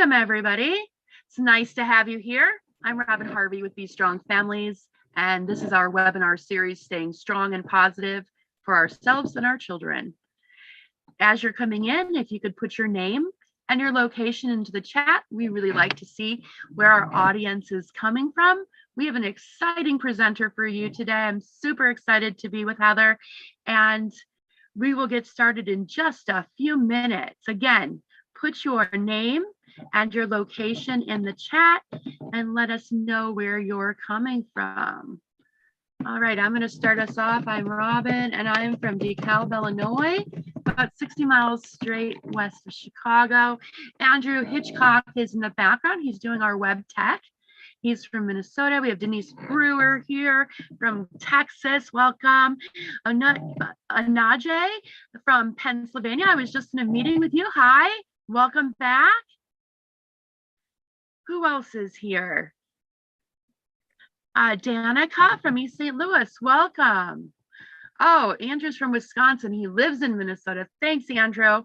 Welcome, everybody. It's nice to have you here. I'm Robin Harvey with Be Strong Families, and this is our webinar series, Staying Strong and Positive for Ourselves and Our Children. As you're coming in, if you could put your name and your location into the chat, we really like to see where our audience is coming from. We have an exciting presenter for you today. I'm super excited to be with Heather, and we will get started in just a few minutes. Again, put your name and your location in the chat and let us know where you're coming from. All right, I'm going to start us off. I'm Robin, and I'm from DeKalb, Illinois, about 60 miles straight west of Chicago. Andrew Hitchcock is in the background. He's doing our web tech. He's from Minnesota. We have Denise Brewer here from Texas. Welcome. Anaje from Pennsylvania. I was just in a meeting with you. Hi, welcome back. Who else is here? Danica from East St. Louis. Welcome. Oh, Andrew's from Wisconsin. He lives in Minnesota. Thanks, Andrew.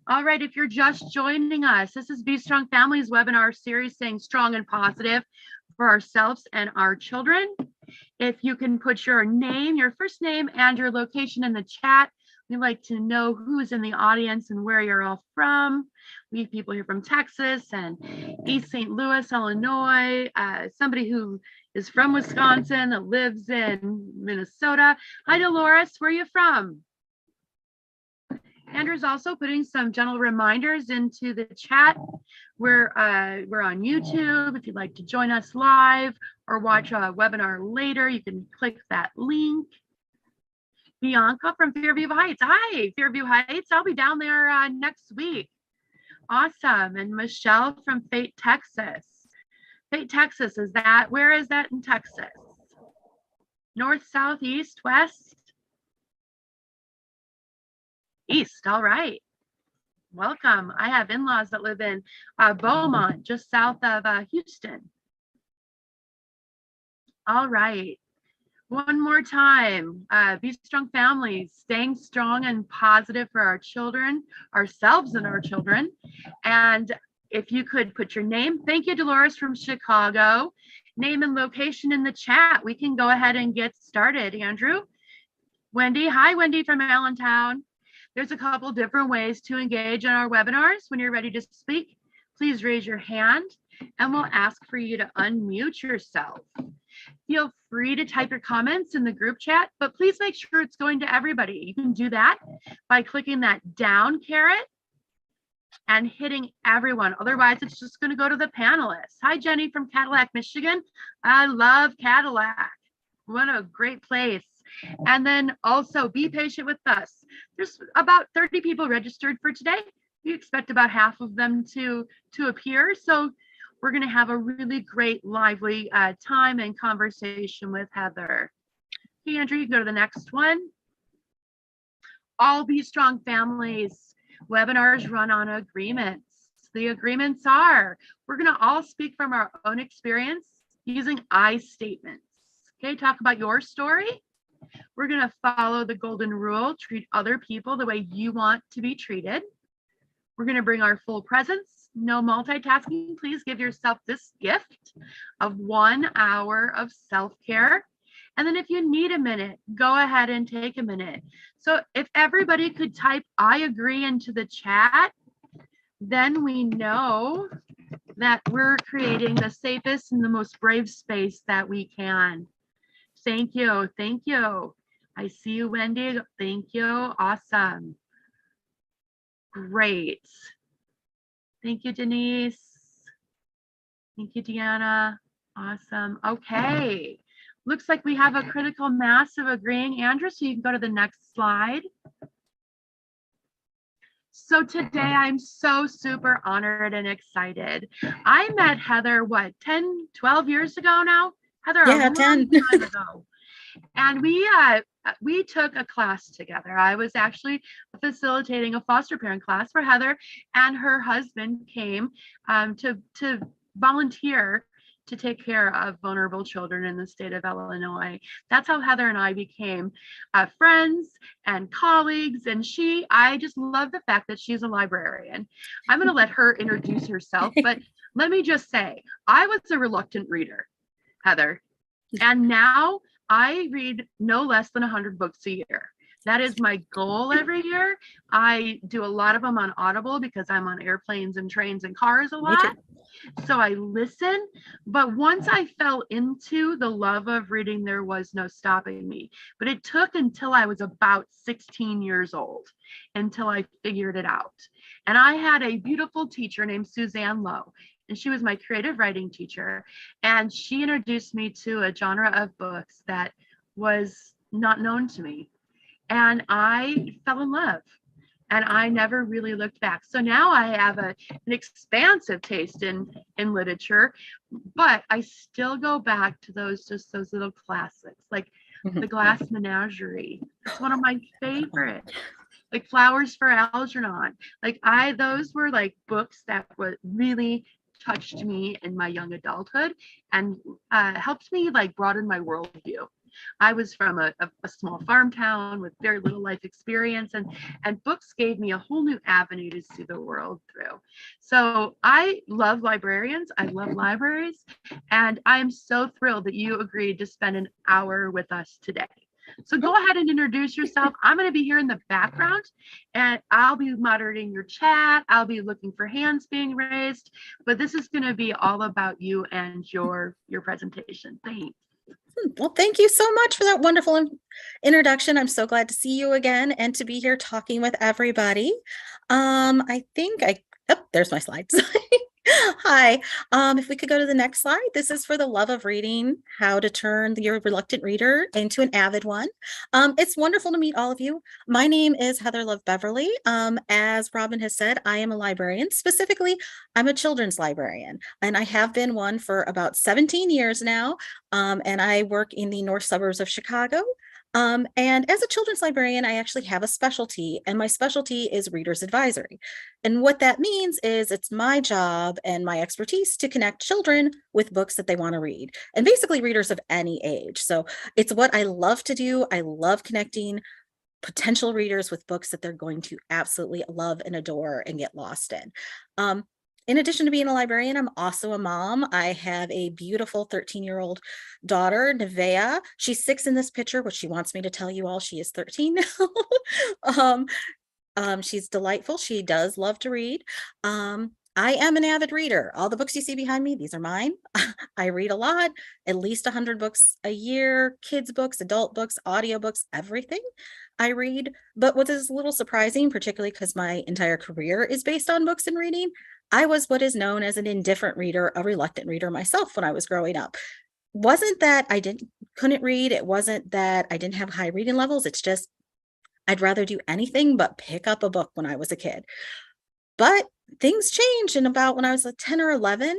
All right, if you're just joining us, this is Be Strong Families webinar series, Staying Strong and Positive for Ourselves and Our Children. If you can put your name, your first name and your location in the chat, we'd like to know who's in the audience and where you're all from. We have people here from Texas and East St. Louis, Illinois, somebody who is from Wisconsin that lives in Minnesota. Hi, Dolores, where are you from? Andrew's also putting some gentle reminders into the chat. We're on YouTube. If you'd like to join us live or watch a webinar later, you can click that link. Bianca from Fairview Heights. Hi, Fairview Heights. I'll be down there next week. Awesome. And Michelle from Fate, Texas. Fate, Texas, where is that in Texas? North, south, east, west? East, all right. Welcome. I have in-laws that live in Beaumont, just south of Houston. All right. One more time, Be Strong Families, staying strong and positive for our children, ourselves and our children. And if you could put your name, thank you, Dolores from Chicago, name and location in the chat, we can go ahead and get started. Andrew, Wendy, hi, Wendy from Allentown. There's a couple different ways to engage in our webinars. When you're ready to speak, please raise your hand and we'll ask for you to unmute yourself. Feel free to type your comments in the group chat, but please make sure it's going to everybody. You can do that by clicking that down caret and hitting everyone. Otherwise, it's just going to go to the panelists. Hi, Jenny from Cadillac, Michigan. I love Cadillac. What a great place. And then also be patient with us. There's about 30 people registered for today. We expect about half of them to appear. So we're going to have a really great, lively time and conversation with Heather. Hey, Andrew, you can go to the next one. All Be Strong Families webinars run on agreements. The agreements are, we're going to all speak from our own experience using I statements. Okay, talk about your story. We're going to follow the golden rule, treat other people the way you want to be treated. We're going to bring our full presence, no multitasking. Please give yourself this gift of 1 hour of self-care. And then if you need a minute, go ahead and take a minute. So if everybody could type I agree into the chat, then we know that we're creating the safest and the most brave space that we can. Thank you. Thank you. I see you, Wendy. Thank you. Awesome. Great. Thank you, Denise. Thank you, Deanna. Awesome. Okay. Looks like we have a critical mass of agreeing, Andrew, so you can go to the next slide. So today I'm so super honored and excited. I met Heather, what, 10, 12 years ago now? Heather, yeah, a 10 time ago. And we took a class together. I was actually facilitating a foster parent class for Heather, and her husband came to volunteer to take care of vulnerable children in the state of Illinois. That's how Heather and I became friends and colleagues. And I just love the fact that she's a librarian. I'm going to let her introduce herself, but let me just say, I was a reluctant reader, Heather, and now I read no less than 100 books a year. That is my goal every year. I do a lot of them on Audible because I'm on airplanes and trains and cars a lot. So I listen, but once I fell into the love of reading, there was no stopping me. But it took until I was about 16 years old until I figured it out. And I had a beautiful teacher named Suzanne Lowe, and she was my creative writing teacher. And she introduced me to a genre of books that was not known to me. And I fell in love. And I never really looked back. So now I have an expansive taste in literature, but I still go back to those little classics, like The Glass Menagerie. It's one of my favorites. Like Flowers for Algernon. Like those were like books that would really touched me in my young adulthood and helped me like broaden my worldview. I was from a small farm town with very little life experience, and books gave me a whole new avenue to see the world through. So I love librarians. I love libraries. And I'm so thrilled that you agreed to spend an hour with us today. So go ahead and introduce yourself. I'm going to be here in the background and I'll be moderating your chat. I'll be looking for hands being raised, but this is going to be all about you and your presentation. Thanks. Well, thank you so much for that wonderful introduction. I'm so glad to see you again and to be here talking with everybody. There's my slides. Hi, if we could go to the next slide. This is for the love of reading, how to turn your reluctant reader into an avid one. It's wonderful to meet all of you. My name is Heather Love Beverley. As Robin has said, I am a librarian. Specifically, I'm a children's librarian, and I have been one for about 17 years now. And I work in the north suburbs of Chicago. And as a children's librarian, I actually have a specialty, and my specialty is reader's advisory. And what that means is it's my job and my expertise to connect children with books that they want to read, and basically readers of any age. So it's what I love to do. I love connecting potential readers with books that they're going to absolutely love and adore and get lost in. In addition to being a librarian, I'm also a mom. I have a beautiful 13-year-old daughter, Nevaeh. She's 6 in this picture, but she wants me to tell you all she is 13 now. She's delightful. She does love to read. I am an avid reader. All the books you see behind me, these are mine. I read a lot, at least 100 books a year, kids books, adult books, audiobooks, everything I read. But what is a little surprising, particularly because my entire career is based on books and reading, I was what is known as an indifferent reader, a reluctant reader myself when I was growing up. Wasn't that I couldn't read. It wasn't that I didn't have high reading levels. It's just I'd rather do anything but pick up a book when I was a kid. But things changed, and about when I was like 10 or 11,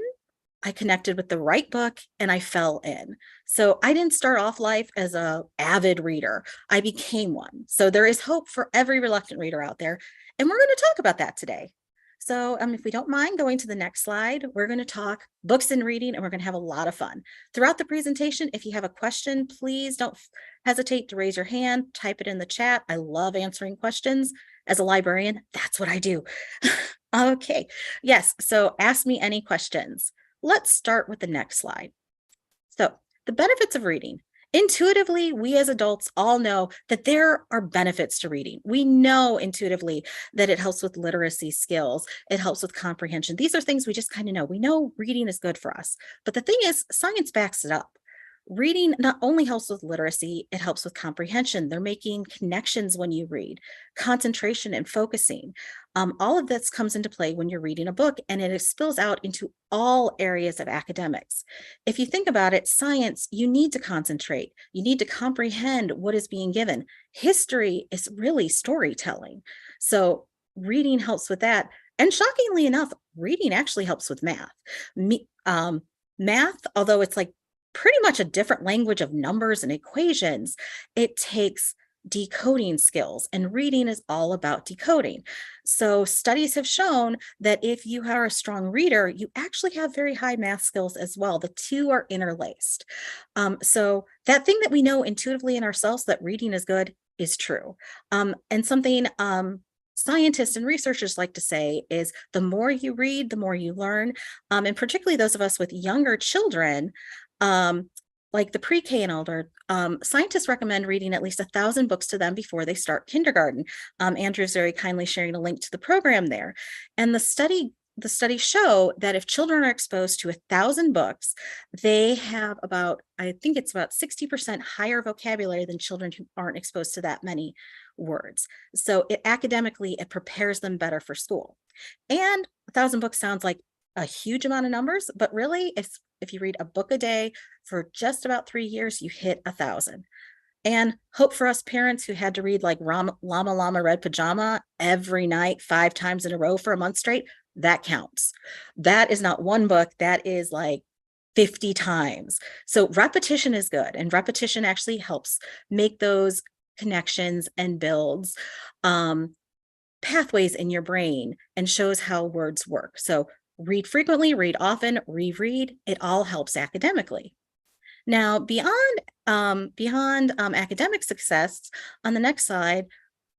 I connected with the right book and I fell in. So I didn't start off life as an avid reader. I became one. So there is hope for every reluctant reader out there. And we're going to talk about that today. So if we don't mind going to the next slide, we're going to talk books and reading, and we're going to have a lot of fun. Throughout the presentation, if you have a question, please don't hesitate to raise your hand, type it in the chat. I love answering questions. As a librarian, that's what I do. Okay, yes, so ask me any questions. Let's start with the next slide. So the benefits of reading. Intuitively, we as adults all know that there are benefits to reading. We know intuitively that it helps with literacy skills. It helps with comprehension. These are things we just kind of know. We know reading is good for us. But the thing is, science backs it up. Reading not only helps with literacy, it helps with comprehension. They're making connections when you read, concentration and focusing. All of this comes into play when you're reading a book, and it spills out into all areas of academics. If you think about it, science, you need to concentrate. You need to comprehend what is being given. History is really storytelling. So reading helps with that. And shockingly enough, reading actually helps with math. Math, although it's like pretty much a different language of numbers and equations, it takes decoding skills, and reading is all about decoding. So studies have shown that if you are a strong reader, you actually have very high math skills as well. The two are interlaced. So that thing that we know intuitively in ourselves that reading is good is true. And something scientists and researchers like to say is the more you read, the more you learn. And particularly those of us with younger children, like the pre-K and older, scientists recommend reading at least 1,000 books to them before they start kindergarten. Andrew's very kindly sharing a link to the program there. And the studies show that if children are exposed to 1,000 books, they have about, I think it's about 60% higher vocabulary than children who aren't exposed to that many words. So academically, it prepares them better for school. And 1,000 books sounds like a huge amount of numbers, but really, if you read a book a day for just about 3 years, you hit 1,000. And hope for us parents who had to read like Llama Llama Red Pajama every night, 5 times in a row for a month straight, that counts. That is not one book, that is like 50 times. So repetition is good, and repetition actually helps make those connections and builds pathways in your brain and shows how words work. So read frequently, read often, reread, it all helps academically. Now, beyond academic success, on the next slide,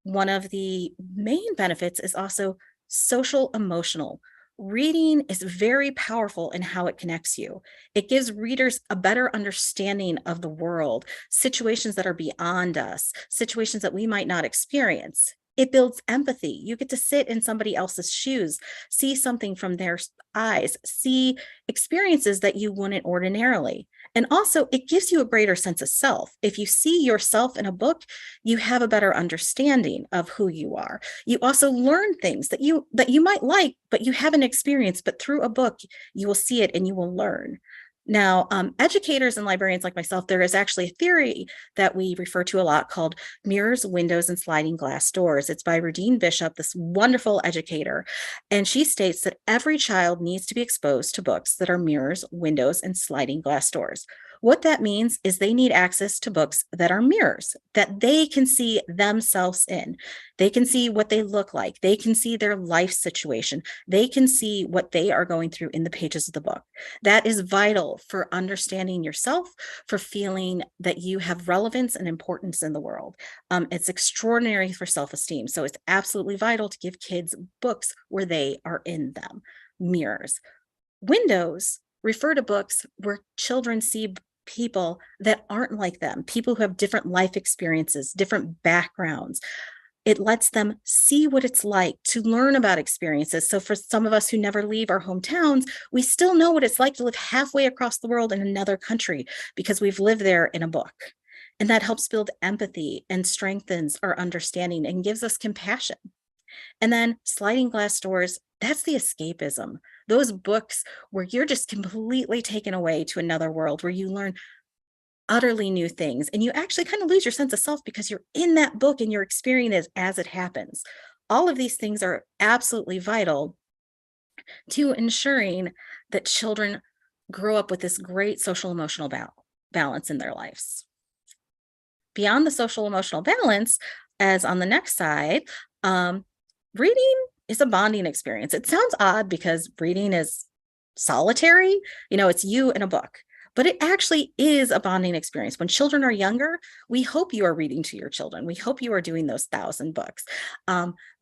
one of the main benefits is also social emotional. Reading is very powerful in how it connects you. It gives readers a better understanding of the world, situations that are beyond us, situations that we might not experience. It builds empathy. You get to sit in somebody else's shoes, see something from their eyes, see experiences that you wouldn't ordinarily. And also, it gives you a greater sense of self. If you see yourself in a book, you have a better understanding of who you are. You also learn things that you might like, but you haven't experienced. But through a book, you will see it and you will learn. Now, educators and librarians like myself, there is actually a theory that we refer to a lot called mirrors, windows, and sliding glass doors. It's by Rudine Bishop, this wonderful educator. And she states that every child needs to be exposed to books that are mirrors, windows, and sliding glass doors. What that means is they need access to books that are mirrors, that they can see themselves in. They can see what they look like. They can see their life situation. They can see what they are going through in the pages of the book. That is vital for understanding yourself, for feeling that you have relevance and importance in the world. It's extraordinary for self-esteem. So it's absolutely vital to give kids books where they are in them. Mirrors. Windows refer to books where children see people that aren't like them, people who have different life experiences, different backgrounds. It lets them see what it's like to learn about experiences. So for some of us who never leave our hometowns, we still know what it's like to live halfway across the world in another country because we've lived there in a book. And that helps build empathy and strengthens our understanding and gives us compassion. And then sliding glass doors, that's the escapism. Those books where you're just completely taken away to another world, where you learn utterly new things and you actually kind of lose your sense of self because you're in that book and you're experiencing it as it happens. All of these things are absolutely vital to ensuring that children grow up with this great social emotional balance in their lives. Beyond the social emotional balance, as on the next slide, reading is a bonding experience. It sounds odd because reading is solitary, it's you and a book, but it actually is a bonding experience. When children are younger, we hope you are reading to your children. We hope you are doing those 1,000 books.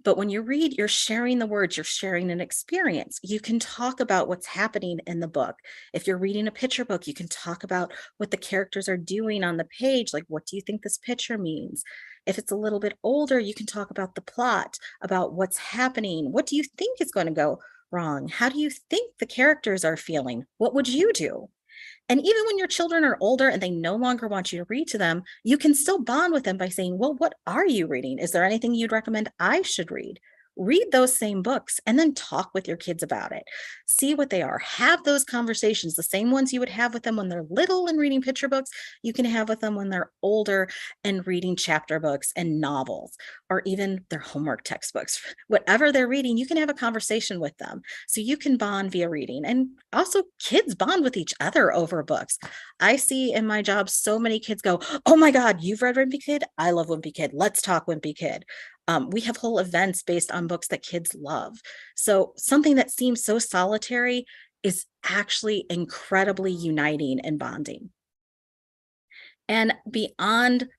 But when you read, you're sharing the words, you're sharing an experience. You can talk about what's happening in the book. If you're reading a picture book, you can talk about what the characters are doing on the page. Like, what do you think this picture means? If it's a little bit older, you can talk about the plot, about what's happening. What do you think is going to go wrong? How do you think the characters are feeling? What would you do? And even when your children are older and they no longer want you to read to them, you can still bond with them by saying, well, what are you reading? Is there anything you'd recommend I should read? read those same books and then talk with your kids about it. See what they are. Have those conversations, the same ones you would have with them when they're little and reading picture books, you can have with them when they're older and reading chapter books and novels, or even their homework textbooks. Whatever they're reading, you can have a conversation with them. So you can bond via reading. And also kids bond with each other over books. I see in my job so many kids go, oh my God, you've read Wimpy Kid? I love Wimpy Kid. Let's talk Wimpy Kid. We have whole events based on books that kids love. So something that seems so solitary is actually incredibly uniting and bonding. And beyond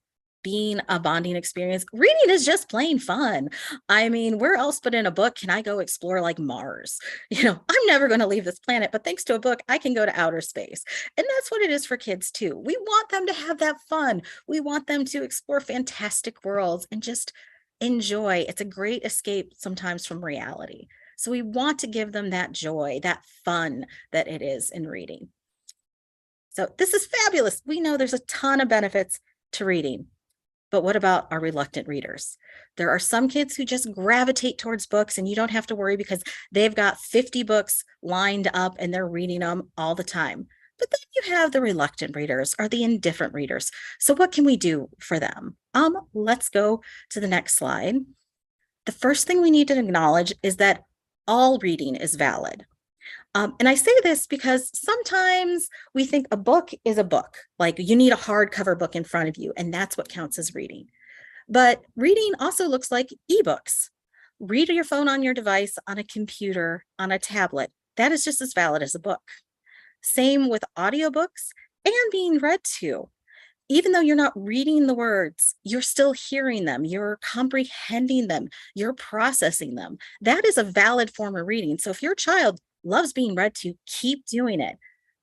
being a bonding experience, reading is just plain fun. I mean, where else but in a book can I go explore like Mars? I'm never going to leave this planet, but thanks to a book, I can go to outer space. And that's what it is for kids too. We want them to have that fun. We want them to explore fantastic worlds and just enjoy. It's a great escape sometimes from reality. So we want to give them that joy, that fun that it is in reading. So this is fabulous. We know there's a ton of benefits to reading. But what about our reluctant readers? There are some kids who just gravitate towards books and you don't have to worry because they've got 50 books lined up and they're reading them all the time. But then you have the reluctant readers or the indifferent readers. So what can we do for them? Let's go to the next slide. The first thing we need to acknowledge is that all reading is valid. And I say this because sometimes we think a book is a book, like you need a hardcover book in front of you, and that's what counts as reading. But reading also looks like ebooks. Read your phone on your device, on a computer, on a tablet. That is just as valid as a book. Same with audiobooks and being read to. Even though you're not reading the words, you're still hearing them, you're comprehending them, you're processing them. That is a valid form of reading. So if your child loves being read to, keep doing it.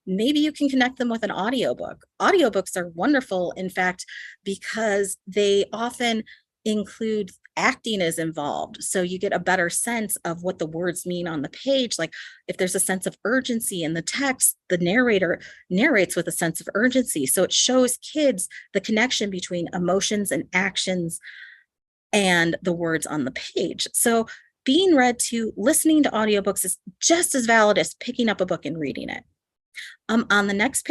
Maybe you can connect them with an audiobook. Audiobooks are wonderful, in fact, because they often include acting is involved. So you get a better sense of what the words mean on the page. Like if there's a sense of urgency in the text, the narrator narrates with a sense of urgency. So it shows kids the connection between emotions and actions and the words on the page. So being read to, listening to audiobooks is just as valid as picking up a book and reading it. On the next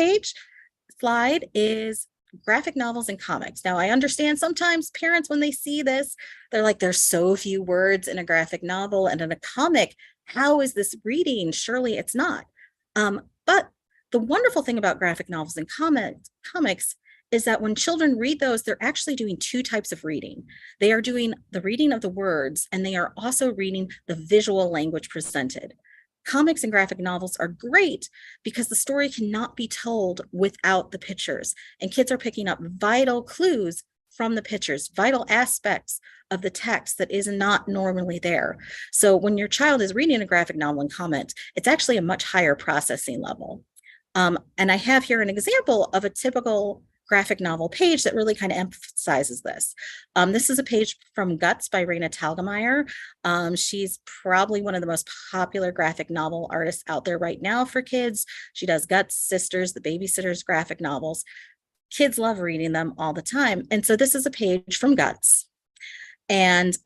slide is graphic novels and comics. Now, I understand sometimes parents, when they see this, they're like, there's so few words in a graphic novel and in a comic. How is this reading? Surely it's not. But the wonderful thing about graphic novels and comics is that when children read those, they're actually doing two types of reading. They are doing the reading of the words, and they are also reading the visual language presented. Comics and graphic novels are great because the story cannot be told without the pictures, and kids are picking up vital clues from the pictures, vital aspects of the text that is not normally there. So when your child is reading a graphic novel and comic, it's actually a much higher processing level. And I have here an example of a typical graphic novel page that really kind of emphasizes this. This is a page from Guts by Raina Telgemeier. She's probably one of the most popular graphic novel artists out there right now for kids. She does Guts, Sisters, The Babysitter's graphic novels. Kids love reading them all the time. And so this is a page from Guts. And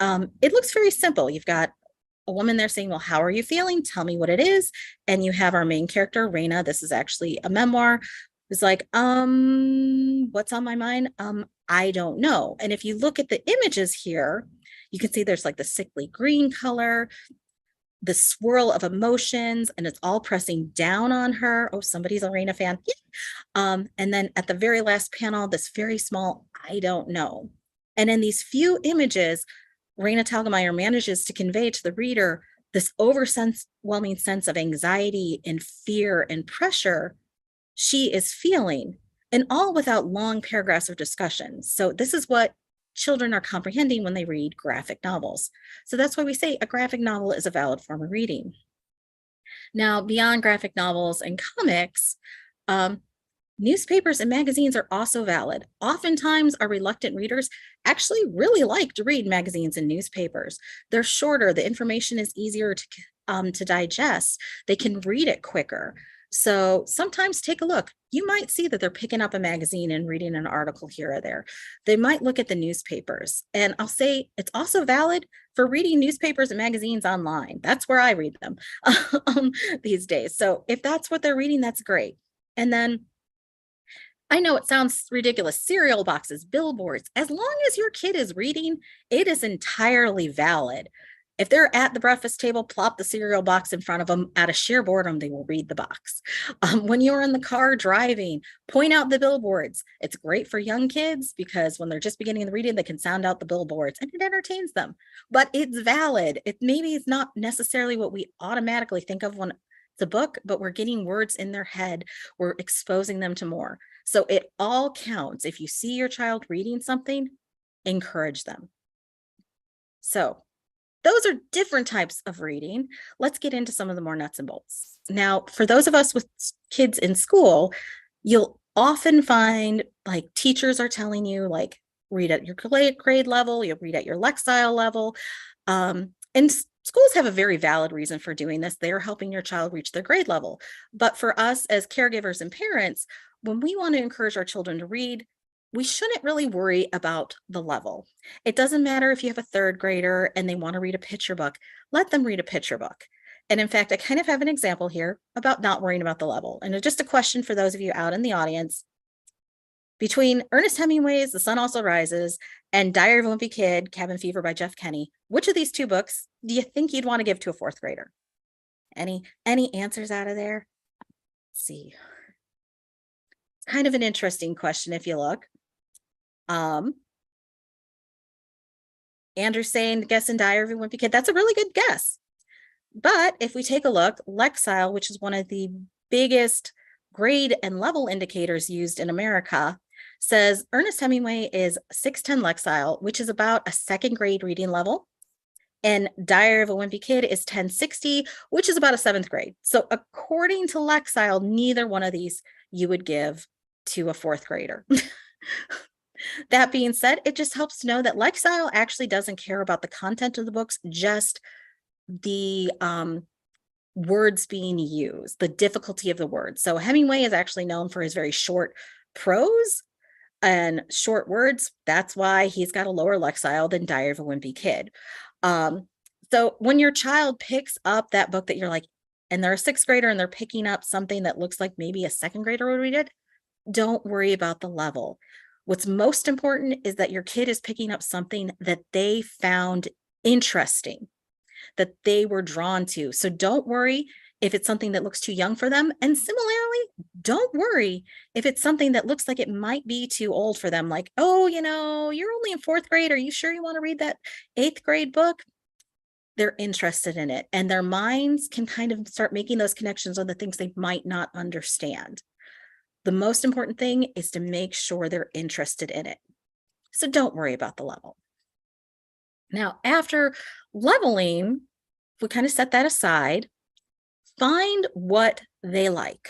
it looks very simple. You've got a woman there saying, well, how are you feeling? Tell me what it is. And you have our main character, Raina. This is actually a memoir. It's like, what's on my mind? I don't know. And if you look at the images here, you can see there's like the sickly green color, the swirl of emotions, and it's all pressing down on her. Oh, somebody's a Raina fan. Yeah. And then at the very last panel, this very small, I don't know. And in these few images, Raina Telgemeier manages to convey to the reader this overwhelming sense of anxiety and fear and pressure she is feeling, and all without long paragraphs of discussion. So this is what children are comprehending when they read graphic novels. So that's why we say a graphic novel is a valid form of reading. Now, beyond graphic novels and comics, newspapers and magazines are also valid. Oftentimes, our reluctant readers actually really like to read magazines and newspapers. They're shorter, the information is easier to to digest. They can read it quicker. So sometimes take a look. You might see that they're picking up a magazine and reading an article here or there. They might look at the newspapers. And I'll say it's also valid for reading newspapers and magazines online. That's where I read them these days. So if that's what they're reading, that's great. And then I know it sounds ridiculous, cereal boxes, billboards, as long as your kid is reading, it is entirely valid. If they're at the breakfast table, plop the cereal box in front of them. Out of sheer boredom, they will read the box. When you're in the car driving, point out the billboards. It's great for young kids because when they're just beginning the reading, they can sound out the billboards and it entertains them. But it's valid. Maybe it's not necessarily what we automatically think of when it's a book, but we're getting words in their head. We're exposing them to more. So it all counts. If you see your child reading something, encourage them. So those are different types of reading. Let's get into some of the more nuts and bolts. Now, for those of us with kids in school, you'll often find like teachers are telling you like read at your grade level, you'll read at your Lexile level. And schools have a very valid reason for doing this. They are helping your child reach their grade level. But for us as caregivers and parents, when we want to encourage our children to read, we shouldn't really worry about the level. It doesn't matter if you have a third grader and they want to read a picture book, let them read a picture book. And in fact, I kind of have an example here about not worrying about the level. And just a question for those of you out in the audience. Between Ernest Hemingway's The Sun Also Rises and Diary of a Wimpy Kid, Cabin Fever by Jeff Kenney, which of these two books do you think you'd want to give to a fourth grader? Any answers out of there? Let's see. It's kind of an interesting question if you look. Andrew's saying, guessing Diary of a Wimpy Kid. That's a really good guess. But if we take a look, Lexile, which is one of the biggest grade and level indicators used in America, says Ernest Hemingway is 610 Lexile, which is about a second grade reading level. And Diary of a Wimpy Kid is 1060, which is about a seventh grade. So according to Lexile, neither one of these you would give to a fourth grader. That being said, it just helps to know that Lexile actually doesn't care about the content of the books, just the words being used, the difficulty of the words. So Hemingway is actually known for his very short prose and short words. That's why he's got a lower Lexile than Diary of a Wimpy Kid. So when your child picks up that book that you're like, and they're a sixth grader and they're picking up something that looks like maybe a second grader would read it, don't worry about the level. What's most important is that your kid is picking up something that they found interesting, that they were drawn to. So don't worry if it's something that looks too young for them. And similarly, don't worry if it's something that looks like it might be too old for them. Like, oh, you're only in fourth grade. Are you sure you want to read that eighth grade book? They're interested in it. And their minds can kind of start making those connections on the things they might not understand. The most important thing is to make sure they're interested in it. So don't worry about the level. Now, after leveling, we kind of set that aside. Find what they like.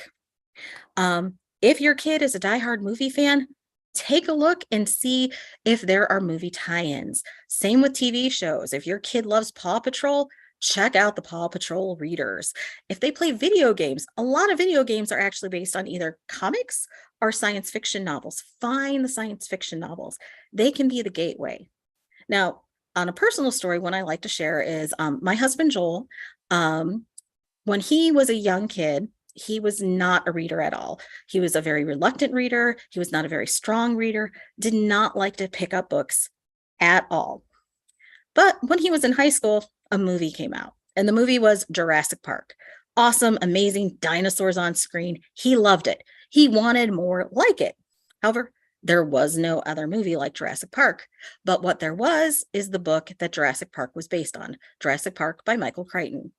If your kid is a diehard movie fan, take a look and see if there are movie tie-ins. Same with TV shows. If your kid loves Paw Patrol, check out the Paw Patrol readers. If they play video games, a lot of video games are actually based on either comics or science fiction novels. Find the science fiction novels. They can be the gateway. Now, on a personal story, one I like to share is my husband, Joel. When he was a young kid, he was not a reader at all. He was a very reluctant reader. He was not a very strong reader, did not like to pick up books at all. But when he was in high school, a movie came out, and the movie was Jurassic Park. Awesome, amazing dinosaurs on screen. He loved it. He wanted more like it. However, there was no other movie like Jurassic Park. But what there was is the book that Jurassic Park was based on, Jurassic Park by Michael Crichton.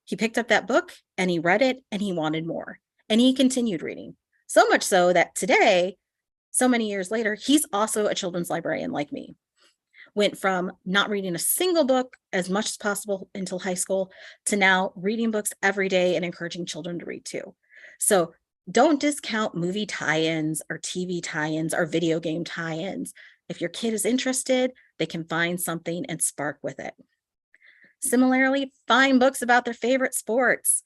He picked up that book and he read it and he wanted more. And he continued reading. So much so that today, so many years later, he's also a children's librarian like me. Went from not reading a single book as much as possible until high school to now reading books every day and encouraging children to read too. So don't discount movie tie-ins or TV tie-ins or video game tie-ins. If your kid is interested, they can find something and spark with it. Similarly, find books about their favorite sports,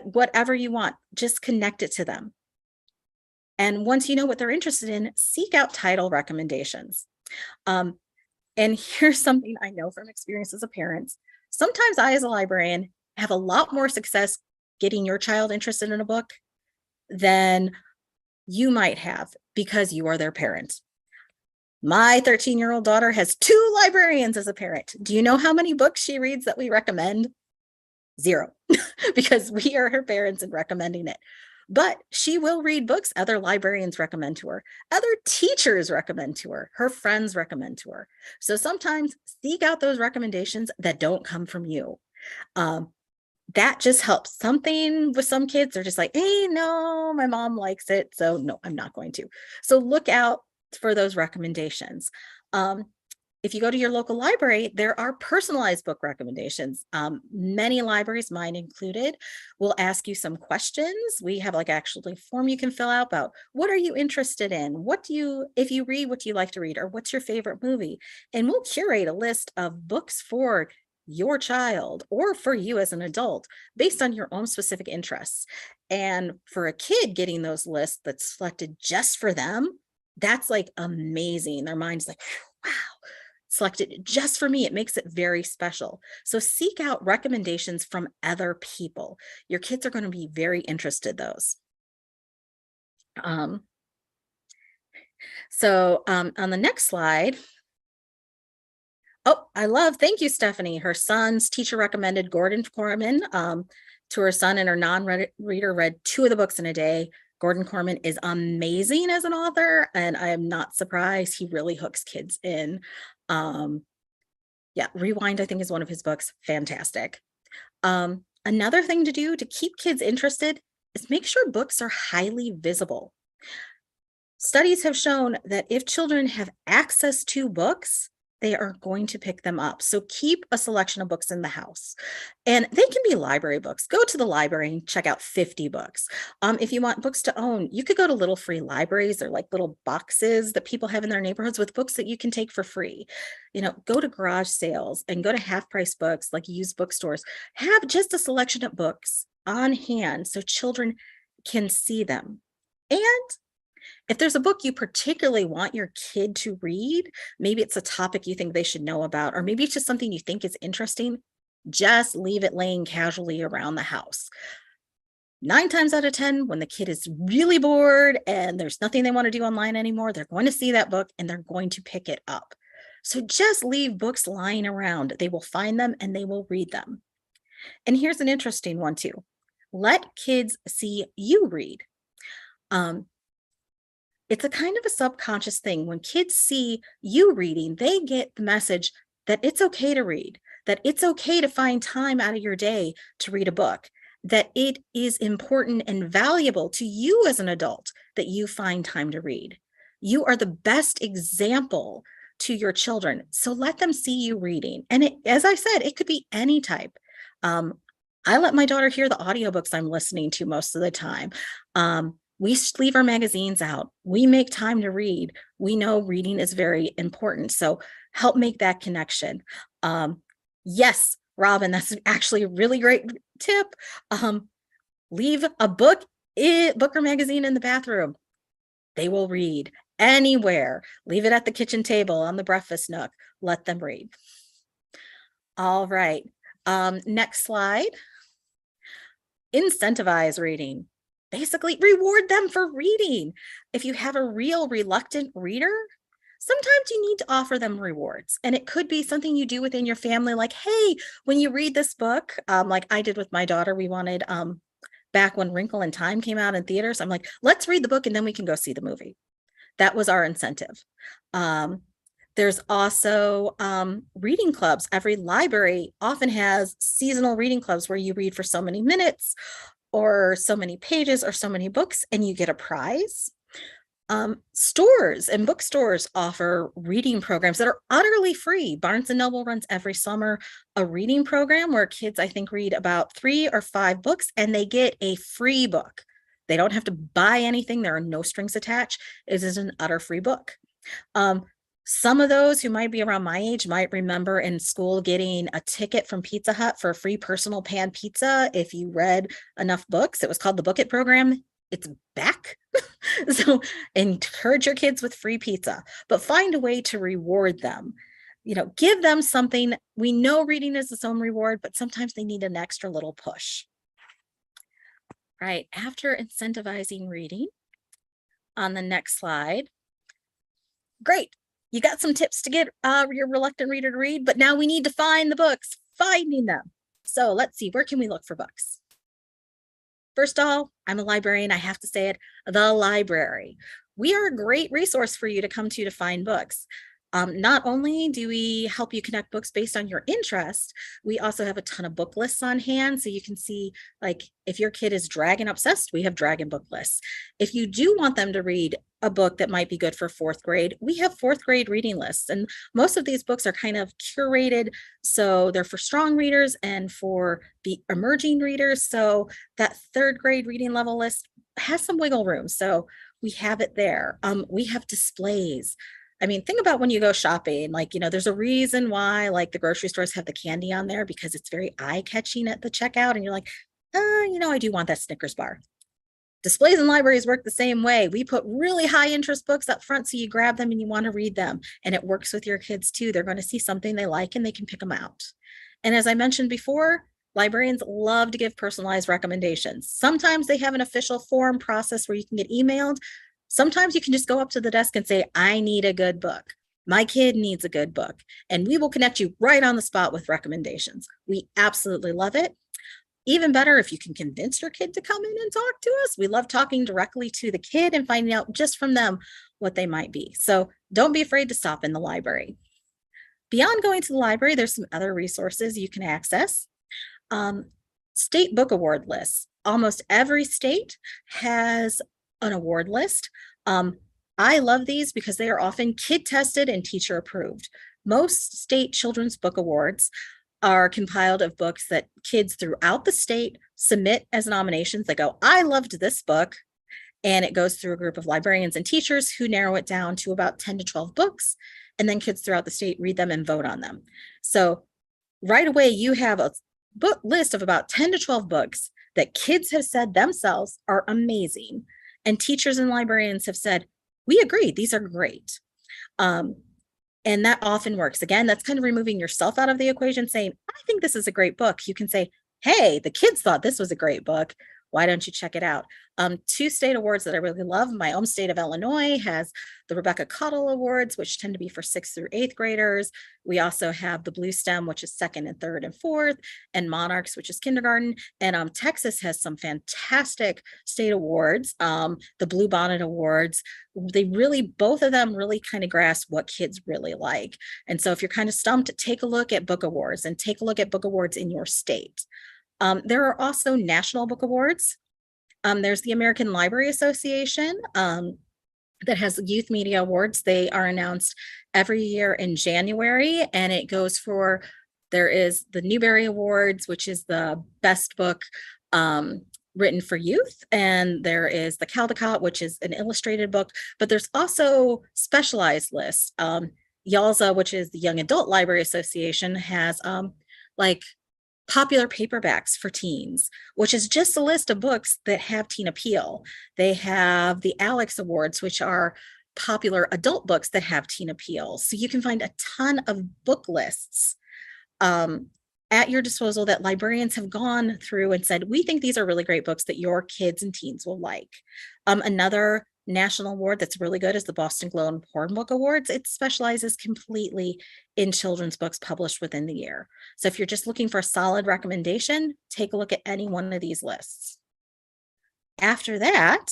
whatever you want, just connect it to them. And once you know what they're interested in, seek out title recommendations. And here's something I know from experience as a parent. Sometimes I, as a librarian, have a lot more success getting your child interested in a book than you might have because you are their parent. My 13-year-old daughter has 2 librarians as a parent. Do you know how many books she reads that we recommend? 0, because we are her parents and recommending it. But she will read books other librarians recommend to her, other teachers recommend to her, her friends recommend to her. So sometimes seek out those recommendations that don't come from you. That just helps. Something with some kids, they're just like, hey, no, my mom likes it, so no, I'm not going to. So look out for those recommendations. If you go to your local library, there are personalized book recommendations. Many libraries, mine included, will ask you some questions. We have like actually a form you can fill out about what are you interested in? If you read, what do you like to read? Or what's your favorite movie? And we'll curate a list of books for your child or for you as an adult based on your own specific interests. And for a kid getting those lists that's selected just for them, that's like amazing. Their mind's like, wow, selected just for me. It makes it very special. So seek out recommendations from other people. Your kids are going to be very interested those. On the next slide, thank you, Stephanie. Her son's teacher recommended Gordon Corman to her son, and her non-reader read 2 of the books in a day. Gordon Corman is amazing as an author, and I am not surprised. He really hooks kids in. Rewind, I think, is one of his books. Fantastic. Another thing to do to keep kids interested is make sure books are highly visible. Studies have shown that if children have access to books, they are going to pick them up. So keep a selection of books in the house. And they can be library books. Go to the library and check out 50 books. If you want books to own, you could go to little free libraries. They're like little boxes that people have in their neighborhoods with books that you can take for free. Go to garage sales and go to half-price books, like used bookstores. Have just a selection of books on hand so children can see them. And if there's a book you particularly want your kid to read, maybe it's a topic you think they should know about, or maybe it's just something you think is interesting, just leave it laying casually around the house. 9 times out of 10, when the kid is really bored and there's nothing they want to do online anymore, they're going to see that book and they're going to pick it up. So just leave books lying around. They will find them and they will read them. And here's an interesting one too. Let kids see you read. It's a kind of a subconscious thing. When kids see you reading, they get the message that it's okay to read, that it's okay to find time out of your day to read a book, that it is important and valuable to you as an adult that you find time to read. You are the best example to your children. So let them see you reading. And as I said, it could be any type. I let my daughter hear the audiobooks I'm listening to most of the time. We leave our magazines out. We make time to read. We know reading is very important. So help make that connection. Yes, Robin, that's actually a really great tip. Leave a book or magazine in the bathroom. They will read anywhere. Leave it at the kitchen table, on the breakfast nook. Let them read. All right. Next slide. Incentivize reading. Basically, reward them for reading. If you have a real reluctant reader, sometimes you need to offer them rewards. And it could be something you do within your family, like, hey, when you read this book, like I did with my daughter, we wanted, back when Wrinkle in Time came out in theaters, I'm like, let's read the book and then we can go see the movie. That was our incentive. There's also reading clubs. Every library often has seasonal reading clubs where you read for so many minutes or so many pages or so many books and you get a prize. Stores and bookstores offer reading programs that are utterly free. Barnes & Noble runs every summer a reading program where kids, I think, read about 3 or 5 books and they get a free book. They don't have to buy anything. There are no strings attached. It is an utter free book. Some of those who might be around my age might remember in school getting a ticket from Pizza Hut for a free personal pan pizza if you read enough books. It was called the Book It program. It's back. So encourage your kids with free pizza, but find a way to reward them. Give them something. We know reading is its own reward, but sometimes they need an extra little push. Right, after incentivizing reading, on the next slide, great. You got some tips to get your reluctant reader to read, but now we need to find the books, finding them. So let's see, where can we look for books? First of all, I'm a librarian. I have to say it, the library. We are a great resource for you to come to find books. Not only do we help you connect books based on your interest, we also have a ton of book lists on hand. So you can see, like, if your kid is dragon obsessed, we have dragon book lists. If you do want them to read a book that might be good for fourth grade, we have fourth grade reading lists. And most of these books are kind of curated. So they're for strong readers and for the emerging readers. So that third grade reading level list has some wiggle room. So we have it there. We have displays. I mean, think about when you go shopping, like, there's a reason why, like, the grocery stores have the candy on there, because it's very eye-catching at the checkout. And you're like, I do want that Snickers bar. Displays in libraries work the same way. We put really high interest books up front so you grab them and you want to read them. And it works with your kids too. They're going to see something they like and they can pick them out. And as I mentioned before, librarians love to give personalized recommendations. Sometimes they have an official form process where you can get emailed. Sometimes you can just go up to the desk and say, I need a good book. My kid needs a good book. And we will connect you right on the spot with recommendations. We absolutely love it. Even better if you can convince your kid to come in and talk to us. We love talking directly to the kid and finding out just from them what they might be. So don't be afraid to stop in the library. Beyond going to the library, there's some other resources you can access. State book award lists. Almost every state has an award list. I love these because they are often kid tested and teacher approved. Most state children's book awards are compiled of books that kids throughout the state submit as nominations. They go, I loved this book. And it goes through a group of librarians and teachers who narrow it down to about 10 to 12 books. And then kids throughout the state read them and vote on them. So right away, you have a book list of about 10 to 12 books that kids have said themselves are amazing. And teachers and librarians have said, we agree, these are great. And that often works. Again, that's kind of removing yourself out of the equation, saying, I think this is a great book. You can say, hey, the kids thought this was a great book. Why don't you check it out? Two state awards that I really love. My home state of Illinois has the Rebecca Cottle Awards, which tend to be for 6th through 8th graders. We also have the Blue STEM, which is 2nd and 3rd and 4th, and Monarchs, which is kindergarten. And Texas has some fantastic state awards, the Blue Bonnet Awards. They really, both of them really kind of grasp what kids really like. And so if you're kind of stumped, take a look at book awards and take a look at book awards in your state. There are also national book awards. There's the American Library Association that has youth media awards. They are announced every year in January, and it goes for, there is the Newbery Awards, which is the best book written for youth. And there is the Caldecott, which is an illustrated book, but there's also specialized lists. YALSA, which is the Young Adult Library Association, has like popular paperbacks for teens, which is just a list of books that have teen appeal. They have the Alex Awards, which are popular adult books that have teen appeal. So you can find a ton of book lists at your disposal that librarians have gone through and said, we think these are really great books that your kids and teens will like. Another national award that's really good is the Boston Globe and Horn Book Awards. It specializes completely in children's books published within the year. So if you're just looking for a solid recommendation, take a look at any one of these lists. After that,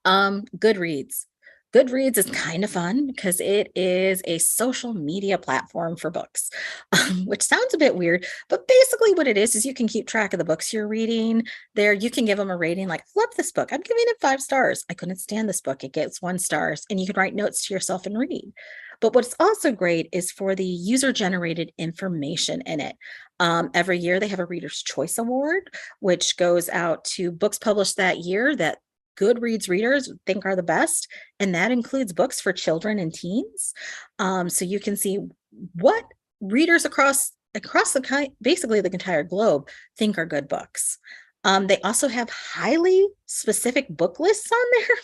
Goodreads. Goodreads is kind of fun because it is a social media platform for books, which sounds a bit weird, but basically what it is you can keep track of the books you're reading. There, you can give them a rating like, love this book, I'm giving it 5 stars. I couldn't stand this book, it gets 1 star. And you can write notes to yourself and read. But what's also great is for the user-generated information in it. Every year they have a Reader's Choice Award, which goes out to books published that year that Goodreads readers think are the best, and that includes books for children and teens. So you can see what readers across basically the entire globe think are good books. They also have highly specific book lists on there,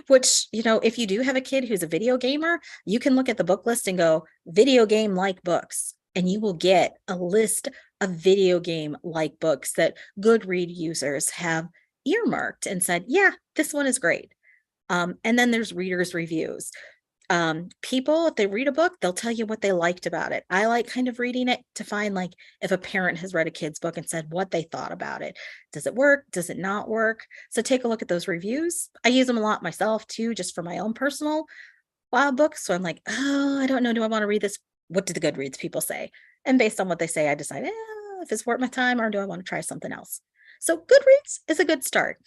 which, if you do have a kid who's a video gamer, you can look at the book list and go, video game like books, and you will get a list of video game like books that Goodread users have earmarked and said, yeah, this one is great. And then there's readers' reviews. People, if they read a book, they'll tell you what they liked about it. I like kind of reading it to find, like, if a parent has read a kid's book and said what they thought about it. Does it work? Does it not work? So take a look at those reviews. I use them a lot myself too, just for my own personal books. So I'm like, oh, I don't know. Do I want to read this? What do the Goodreads people say? And based on what they say, I decide if it's worth my time, or do I want to try something else? So Goodreads is a good start.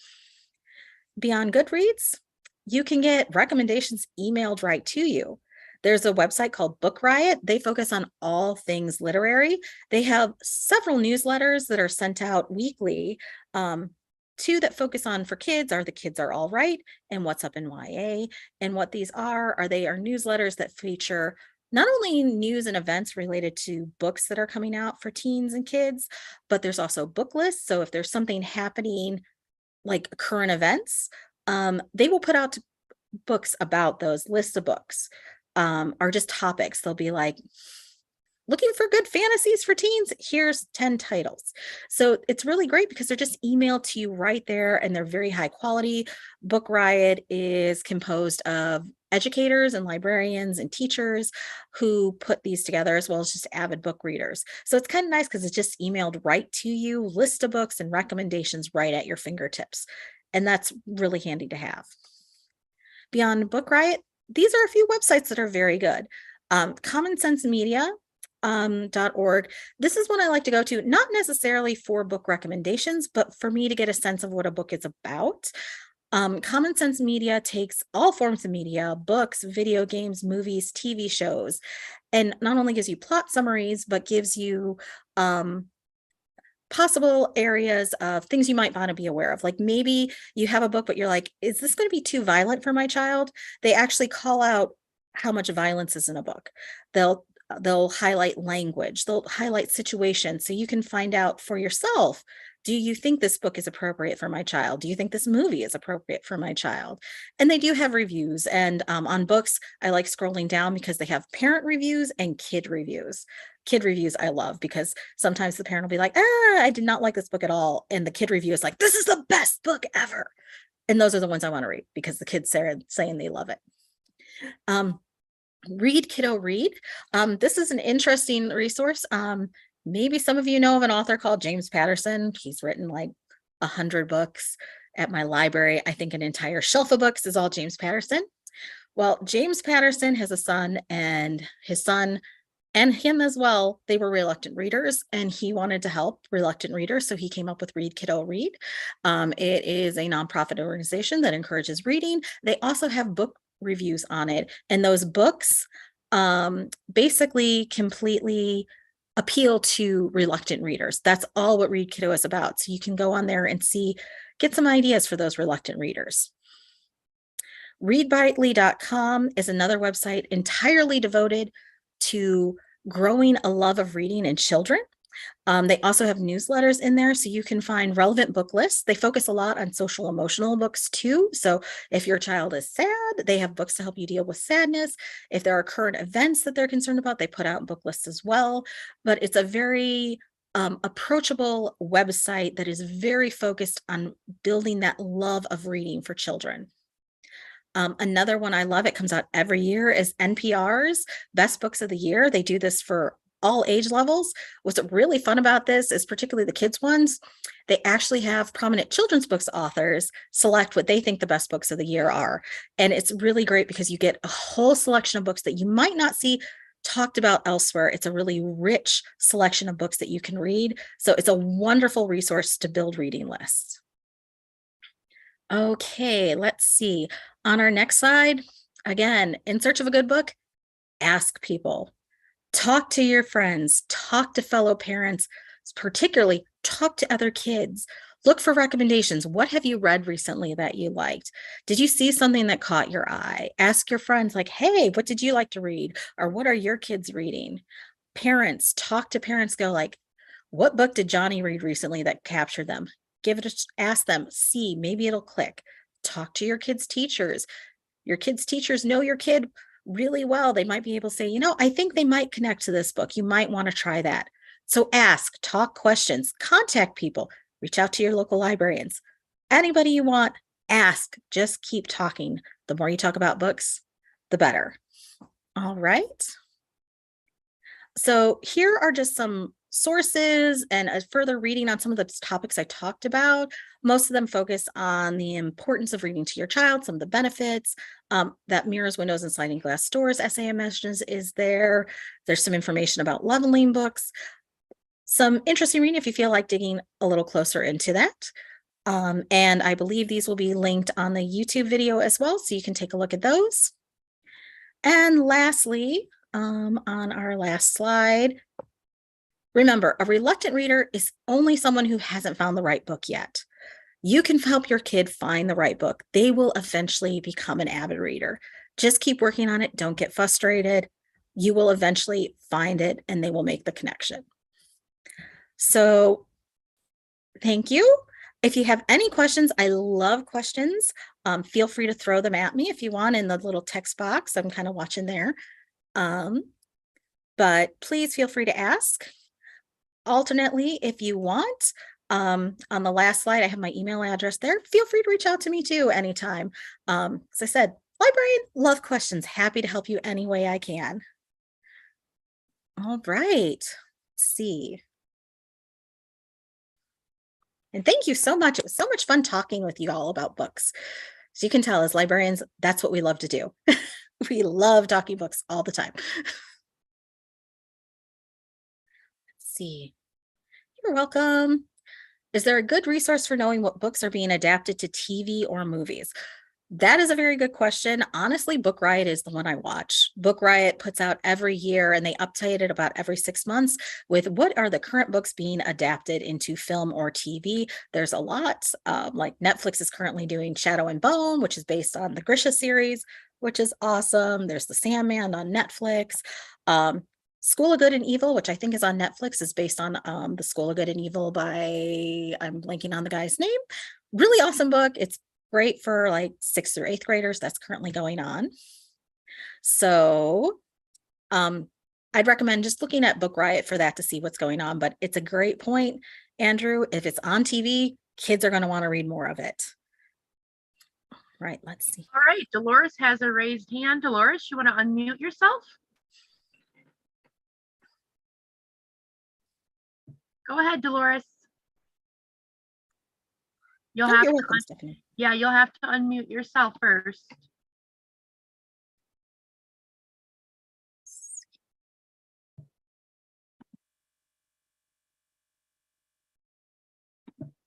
Beyond Goodreads, you can get recommendations emailed right to you. There's a website called Book Riot. They focus on all things literary. They have several newsletters that are sent out weekly. Two that focus on for kids are The Kids Are All Right and What's Up in YA. And what these are they are newsletters that feature not only news and events related to books that are coming out for teens and kids, but there's also book lists. So if there's something happening like current events, they will put out books about those lists of books, or just topics. They'll be like, looking for good fantasies for teens, here's 10 titles. So it's really great because they're just emailed to you right there, and they're very high quality. Book Riot is composed of educators and librarians and teachers who put these together, as well as just avid book readers. So it's kind of nice because it's just emailed right to you, list of books and recommendations right at your fingertips. And that's really handy to have. Beyond Book Riot, these are a few websites that are very good. Common Sense Media, .org. This is one I like to go to, not necessarily for book recommendations, but for me to get a sense of what a book is about. Common Sense Media takes all forms of media, books, video games, movies, TV shows, and not only gives you plot summaries, but gives you possible areas of things you might want to be aware of. Like maybe you have a book, but you're like, is this going to be too violent for my child? They actually call out how much violence is in a book. They'll highlight language, they'll highlight situations, so you can find out for yourself, do you think this book is appropriate for my child? Do you think this movie is appropriate for my child? And they do have reviews. And on books, I like scrolling down because they have parent reviews and kid reviews. Kid reviews I love because sometimes the parent will be like, I did not like this book at all. And the kid review is like, this is the best book ever. And those are the ones I want to read because the kids are saying they love it. Read Kiddo Read. This is an interesting resource. Maybe some of you know of an author called James Patterson. He's written like 100 books. At my library, I think an entire shelf of books is all James Patterson. Well, James Patterson has a son, and his son and him as well, they were reluctant readers, and he wanted to help reluctant readers. So he came up with Read Kiddo Read. It is a nonprofit organization that encourages reading. They also have book reviews on it, and those books basically completely appeal to reluctant readers. That's all what Read Kiddo is about. So you can go on there and get some ideas for those reluctant readers. Readbytely.com is another website entirely devoted to growing a love of reading in children. They also have newsletters in there, so you can find relevant book lists. They focus a lot on social emotional books too. So if your child is sad, they have books to help you deal with sadness. If there are current events that they're concerned about, they put out book lists as well. But it's a very approachable website that is very focused on building that love of reading for children. Another one I love, it comes out every year, is NPR's Best Books of the Year. They do this for all age levels. What's really fun about this is particularly the kids ones. They actually have prominent children's books authors select what they think the best books of the year are. And it's really great because you get a whole selection of books that you might not see talked about elsewhere. It's a really rich selection of books that you can read. So it's a wonderful resource to build reading lists. Okay, let's see. On our next slide, again, in search of a good book, ask people. Talk to your friends, talk to fellow parents, particularly talk to other kids. Look for recommendations. What have you read recently that you liked? Did you see something that caught your eye? Ask your friends, like, hey, what did you like to read? Or what are your kids reading? Parents, talk to parents, go like, what book did Johnny read recently that captured them? Give it ask them, see, maybe it'll click. Talk to your kids' teachers. Your kids' teachers know your kid really well. They might be able to say, I think they might connect to this book. You might want to try that. So ask, talk questions, contact people, reach out to your local librarians. Anybody you want, ask, just keep talking. The more you talk about books, the better. All right. So here are just some sources and a further reading on some of the topics I talked about. Most of them focus on the importance of reading to your child, some of the benefits. That Mirrors, Windows, and Sliding Glass Doors essay I mentioned is there. There's some information about leveling books. Some interesting reading if you feel like digging a little closer into that. And I believe these will be linked on the YouTube video as well, so you can take a look at those. And lastly, on our last slide, remember, a reluctant reader is only someone who hasn't found the right book yet. You can help your kid find the right book. They will eventually become an avid reader. Just keep working on it. Don't get frustrated. You will eventually find it and they will make the connection. So thank you. If you have any questions, I love questions. Feel free to throw them at me if you want in the little text box. I'm kind of watching there. But please feel free to ask. Alternately, if you want, on the last slide, I have my email address there. Feel free to reach out to me too anytime. As I said, librarian, love questions. Happy to help you any way I can. All right. Let's see. And thank you so much. It was so much fun talking with you all about books. So you can tell as librarians, that's what we love to do. We love talking books all the time. Let's see. You're welcome. Is there a good resource for knowing what books are being adapted to TV or movies? That is a very good question. Honestly, Book Riot is the one I watch. Book Riot puts out every year and they update it about every 6 months with what are the current books being adapted into film or TV. There's a lot, like Netflix is currently doing Shadow and Bone, which is based on the Grisha series, which is awesome. There's The Sandman on Netflix. School of Good and Evil, which I think is on Netflix, is based on The School of Good and Evil by, I'm blanking on the guy's name. Really awesome book. It's great for like 6th or 8th graders. That's currently going on. So I'd recommend just looking at Book Riot for that to see what's going on. But it's a great point, Andrew. If it's on TV, kids are going to want to read more of it. Right, let's see. All right, Dolores has a raised hand. Dolores, you want to unmute yourself? Go ahead, Dolores. You'll have You're to welcome, Stephanie. Yeah, you'll have to unmute yourself first.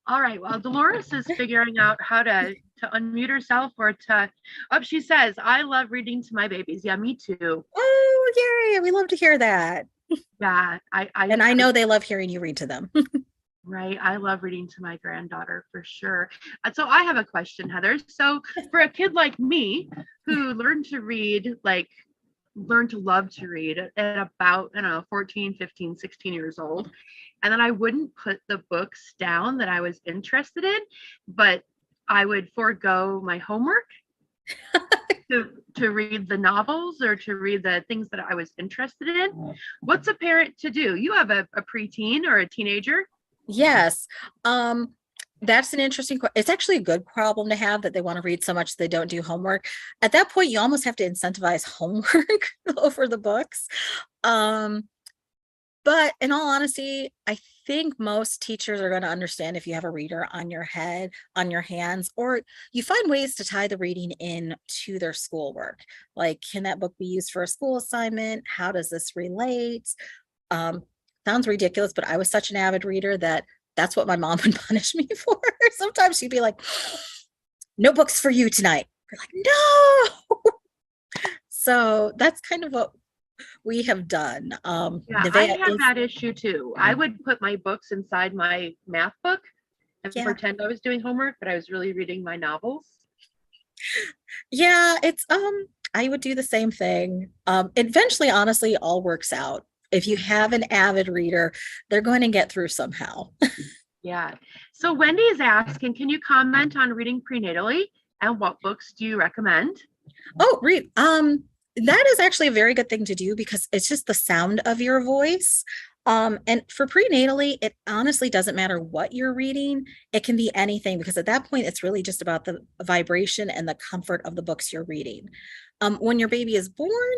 All right, well, Dolores is figuring out how to unmute herself or to, oh, she says, I love reading to my babies. Yeah, me too. Oh, yay, we love to hear that. Yeah, I know they love hearing you read to them. Right, I love reading to my granddaughter for sure. So I have a question, Heather. So for a kid like me who learned to love to read at about, 14, 15, 16 years old, and then I wouldn't put the books down that I was interested in, but I would forego my homework to read the novels or to read the things that I was interested in. What's a parent to do? You have a preteen or a teenager. Yes. That's an interesting question. It's actually a good problem to have that they want to read so much they don't do homework. At that point, you almost have to incentivize homework over the books. But in all honesty, I think most teachers are going to understand if you have a reader on your hands, or you find ways to tie the reading in to their schoolwork. Like, can that book be used for a school assignment? How does this relate? Sounds ridiculous, but I was such an avid reader that's what my mom would punish me for. Sometimes she'd be like, no books for you tonight. We're like, no. So that's kind of what we have done. Yeah, I have that issue too. I would put my books inside my math book and Yeah. pretend I was doing homework, but I was really reading my novels. Yeah, it's I would do the same thing. Eventually, honestly, it all works out. If you have an avid reader, they're going to get through somehow. Yeah. So Wendy is asking, can you comment on reading prenatally and what books do you recommend? Oh, read. That is actually a very good thing to do because it's just the sound of your voice. And for prenatally, it honestly doesn't matter what you're reading. It can be anything because at that point, it's really just about the vibration and the comfort of the books you're reading. When your baby is born,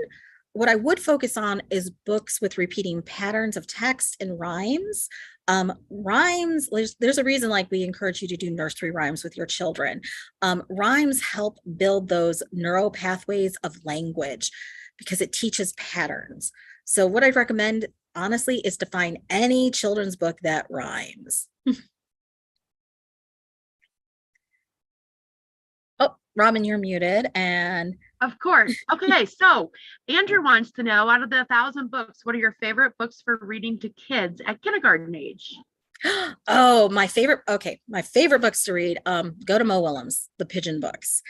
what I would focus on is books with repeating patterns of text and rhymes. Rhymes, there's a reason like we encourage you to do nursery rhymes with your children. Rhymes help build those neural pathways of language because it teaches patterns. So what I'd recommend, honestly, is to find any children's book that rhymes. Oh, Robin, you're muted. And Of course. Okay, so Andrew wants to know, out of the 1,000 books, what are your favorite books for reading to kids at kindergarten age? oh, my favorite. Okay, my favorite books to read. Go to Mo Willems, the Pigeon books.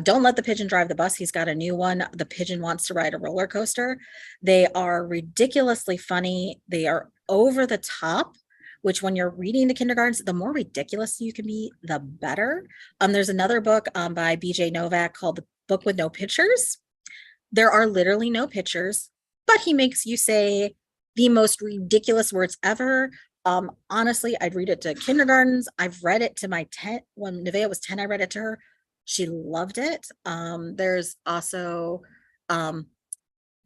Don't let the pigeon drive the bus. He's got a new one. The pigeon wants to ride a roller coaster. They are ridiculously funny. They are over the top. Which, when you're reading to kindergartens, the more ridiculous you can be, the better. There's another book by B.J. Novak called The Book with No Pictures. There are literally no pictures, but he makes you say the most ridiculous words ever. Honestly, I'd read it to kindergartens. I've read it to my 10 when Nevaeh was 10, I read it to her. She loved it. There's also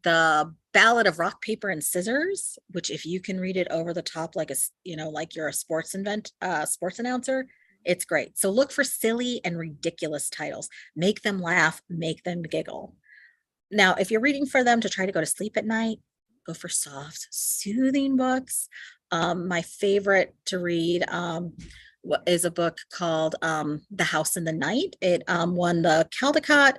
the Ballad of Rock, Paper, and Scissors, which if you can read it over the top, like like you're a sports announcer, it's great. So look for silly and ridiculous titles. Make them laugh, make them giggle. Now, if you're reading for them to try to go to sleep at night, go for soft, soothing books. My favorite to read is a book called The House in the Night. It won the Caldecott.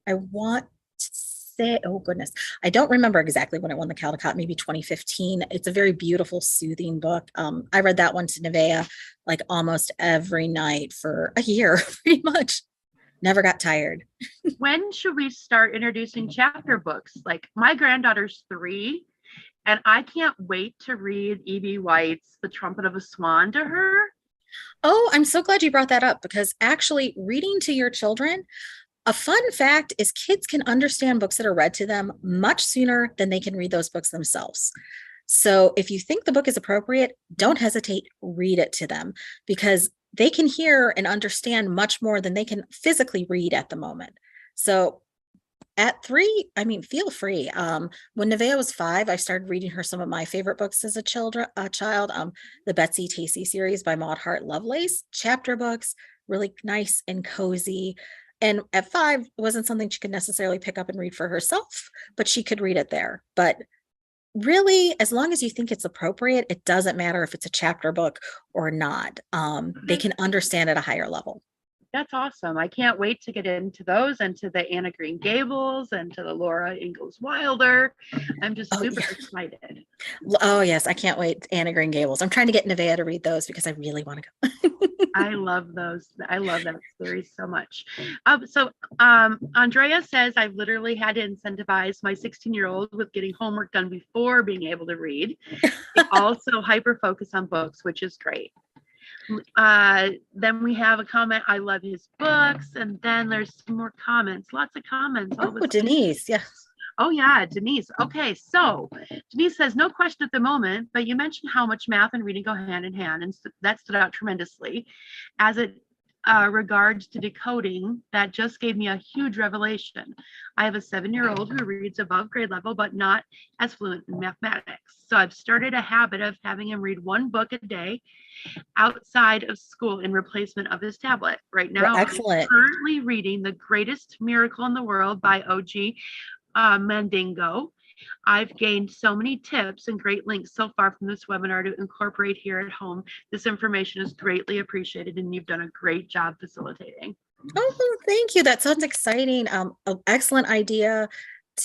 I want to say, oh goodness, I don't remember exactly when it won the Caldecott, maybe 2015. It's a very beautiful, soothing book. I read that one to Nevaeh like almost every night for a year, pretty much. Never got tired. When should we start introducing chapter books? Like my granddaughter's 3, and I can't wait to read E.B. White's The Trumpet of a Swan to her. Oh, I'm so glad you brought that up because actually reading to your children, a fun fact is kids can understand books that are read to them much sooner than they can read those books themselves. So if you think the book is appropriate, don't hesitate, read it to them because they can hear and understand much more than they can physically read at the moment. So at 3, I mean, feel free. When Nevaeh was 5, I started reading her some of my favorite books as a child. The Betsy Tacy series by Maud Hart Lovelace, chapter books, really nice and cozy. And at 5, it wasn't something she could necessarily pick up and read for herself, but she could read it there. But really, as long as you think it's appropriate, it doesn't matter if it's a chapter book or not. They can understand at a higher level. That's awesome. I can't wait to get into those and to the Anna Green Gables and to the Laura Ingalls Wilder. I'm just super excited. Oh, yes. I can't wait. Anna Green Gables. I'm trying to get Nevaeh to read those because I really want to go. I love those. I love that series so much. Andrea says, I've literally had to incentivize my 16-year-old with getting homework done before being able to read. They also hyper focus on books, which is great. Then we have a comment, I love his books. And then there's some more comments, lots of comments. Oh, Denise. Yeah. Oh, yeah, Denise. Okay, so Denise says, no question at the moment, but you mentioned how much math and reading go hand in hand, and that stood out tremendously. As it regards to decoding, that just gave me a huge revelation. I have a 7-year-old who reads above grade level, but not as fluent in mathematics. So I've started a habit of having him read one book a day outside of school in replacement of his tablet. Right now, excellent. I'm currently reading The Greatest Miracle in the World by O.G. Mandingo. I've gained so many tips and great links so far from this webinar to incorporate here at home. This information is greatly appreciated, and you've done a great job facilitating. Oh, thank you. That sounds exciting. An excellent idea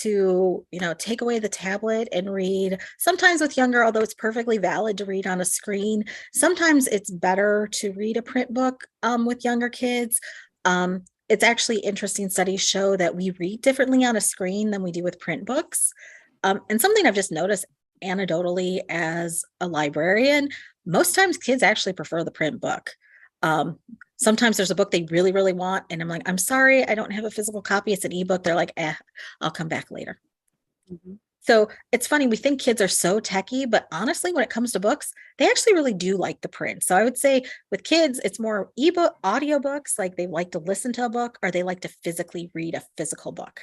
to, take away the tablet and read. Sometimes with younger, although it's perfectly valid to read on a screen, sometimes it's better to read a print book with younger kids. It's actually interesting, studies show that we read differently on a screen than we do with print books. And something I've just noticed anecdotally as a librarian, most times kids actually prefer the print book. Sometimes there's a book they really, really want, and I'm like, I'm sorry, I don't have a physical copy. It's an ebook. They're like, I'll come back later. Mm-hmm. So it's funny, we think kids are so techy, but honestly, when it comes to books, they actually really do like the print. So I would say with kids, it's more ebook, audiobooks, like they like to listen to a book, or they like to physically read a physical book.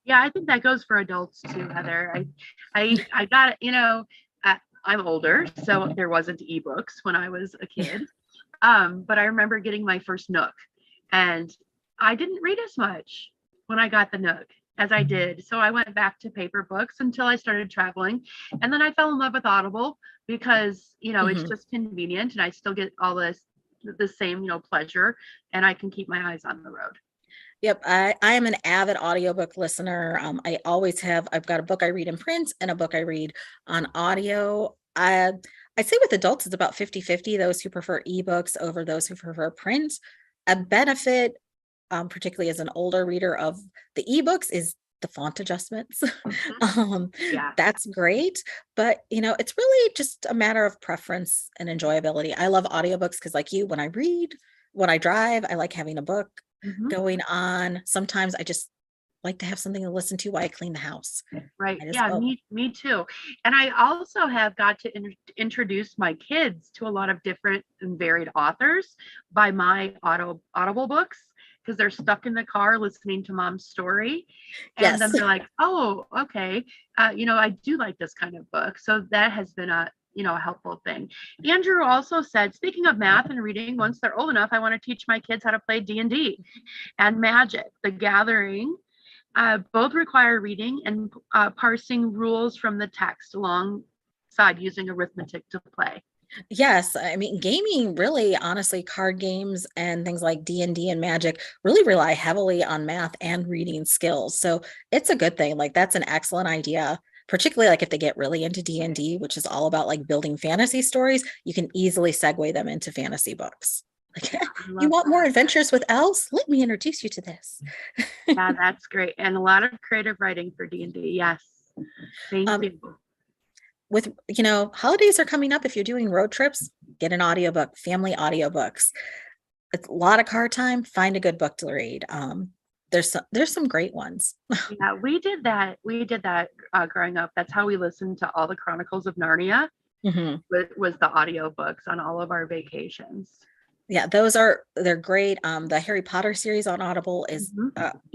Yeah, I think that goes for adults too, Heather. I got, I'm older, so there wasn't ebooks when I was a kid. But I remember getting my first Nook, and I didn't read as much when I got the Nook as I did. So I went back to paper books until I started traveling. And then I fell in love with Audible because, it's just convenient and I still get all the same, pleasure, and I can keep my eyes on the road. Yep, I am an avid audiobook listener. I always have. I've got a book I read in print and a book I read on audio. I'd say with adults, it's about 50-50, those who prefer ebooks over those who prefer print. A benefit, particularly as an older reader of the ebooks, is the font adjustments. Yeah. That's great. But, it's really just a matter of preference and enjoyability. I love audiobooks because, like you, when I drive, I like having a book going on. Sometimes I just like to have something to listen to while I clean the house. Right. Yeah, me too. And I also have got to introduce my kids to a lot of different and varied authors by my Audible books, because they're stuck in the car listening to mom's story. And then they're like, oh, okay. I do like this kind of book. So that has been a helpful thing. Andrew also said, speaking of math and reading, once they're old enough, I want to teach my kids how to play D&D and Magic, the Gathering. Both require reading and parsing rules from the text alongside using arithmetic to play. Yes, I mean, gaming really, honestly, card games and things like D&D and Magic really rely heavily on math and reading skills. So it's a good thing. Like, that's an excellent idea, particularly like if they get really into D&D, which is all about like building fantasy stories. You can easily segue them into fantasy books. Like, you want more adventures with elves? Let me introduce you to this. Yeah, that's great. And a lot of creative writing for D&D. Yes. Thank you. With, holidays are coming up. If you're doing road trips, get an audiobook, family audiobooks. It's a lot of car time. Find a good book to read. There's some great ones. Yeah, we did that. Growing up. That's how we listened to all the Chronicles of Narnia. Was the audiobooks on all of our vacations. Yeah, they're great. The Harry Potter series on Audible is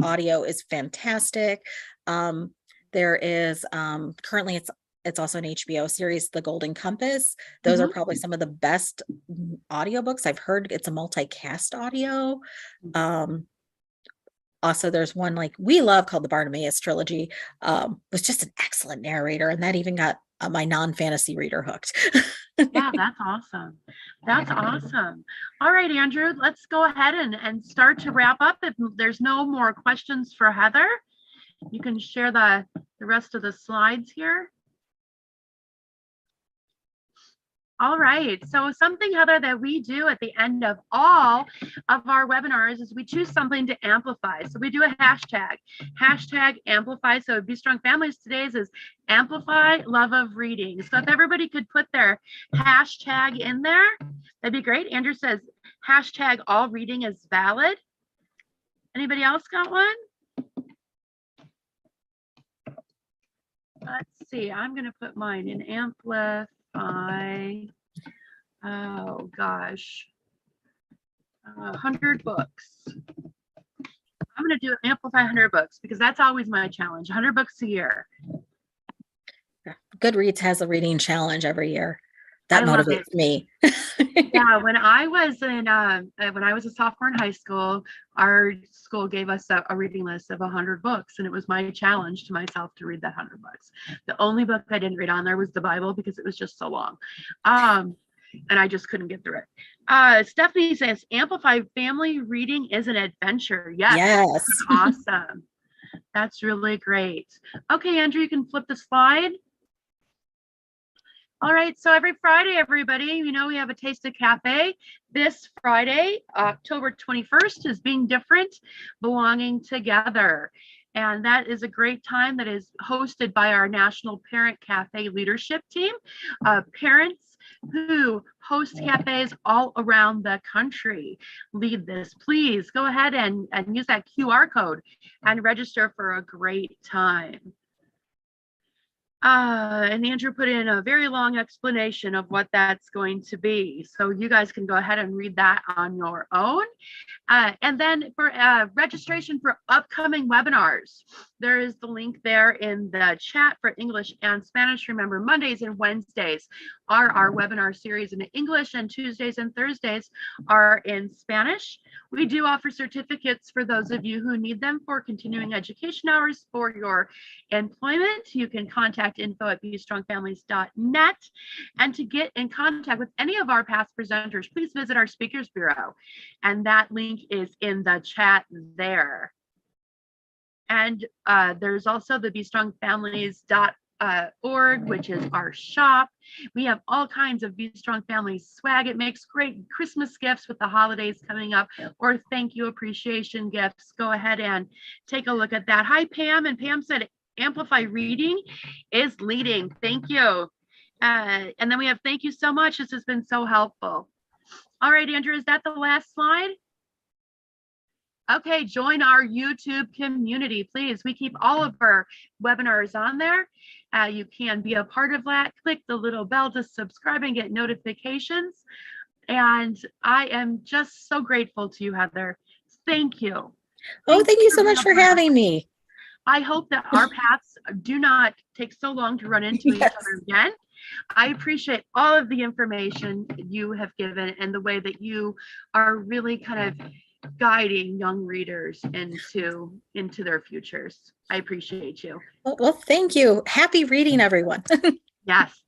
audio is fantastic. There is currently it's also an HBO series, The Golden Compass. Those are probably some of the best audiobooks I've heard. It's a multicast audio. Also, there's one like we love called the Bartimaeus trilogy. Was just an excellent narrator, and that even got my non-fantasy reader hooked. Yeah, that's awesome. That's awesome. All right, Andrew, let's go ahead and start to wrap up. If there's no more questions for Heather, you can share the rest of the slides here. All right. So something, Heather, that we do at the end of all of our webinars is we choose something to amplify. So we do a hashtag amplify. So Be Strong Families today's is amplify love of reading. So if everybody could put their hashtag in there, that'd be great. Andrew says hashtag all reading is valid. Anybody else got one? Let's see. I'm going to put mine in amplify. Oh gosh, 100 books. I'm going to do amplify 100 books because that's always my challenge. 100 books a year. Goodreads has a reading challenge every year. That motivates me. Yeah, when I was a sophomore in high school, our school gave us a reading list of 100 books, and it was my challenge to myself to read that 100 books. The only book I didn't read on there was the Bible because it was just so long, and I just couldn't get through it. Stephanie says, "Amplify family reading is an adventure." Yes. Yes. Awesome. That's really great. Okay, Andrew, you can flip the slide. All right, so every Friday, everybody, you know, we have a Taste of Cafe. This Friday, October 21st, is Being Different, Belonging Together. And that is a great time that is hosted by our National Parent Cafe leadership team. Parents who host cafes all around the country lead this. Please go ahead and use that QR code and register for a great time. And Andrew put in a very long explanation of what that's going to be. So you guys can go ahead and read that on your own. And then for registration for upcoming webinars, there is the link there in the chat for English and Spanish. Remember, Mondays and Wednesdays are our webinar series in English, and Tuesdays and Thursdays are in Spanish. We do offer certificates for those of you who need them for continuing education hours for your employment. You can contact info@bestrongfamilies.net. And to get in contact with any of our past presenters, please visit our Speakers Bureau. And that link is in the chat there. And there's also the bestrongfamilies.org, which is our shop. We have all kinds of Be Strong Families swag. It makes great Christmas gifts with the holidays coming up, or thank you appreciation gifts. Go ahead and take a look at that. Hi, Pam. And Pam said Amplify Reading is leading. Thank you. And then we have thank you so much. This has been so helpful. All right, Andrew, is that the last slide? Okay, join our YouTube community, please. We keep all of our webinars on there. You can be a part of that. Click the little bell to subscribe and get notifications. And I am just so grateful to you, Heather. Thank you. Oh, thank you so much for having me. I hope that our paths do not take so long to run into each other again. I appreciate all of the information you have given and the way that you are really kind of guiding young readers into their futures. I appreciate you. Well, thank you. Happy reading, everyone. Yes.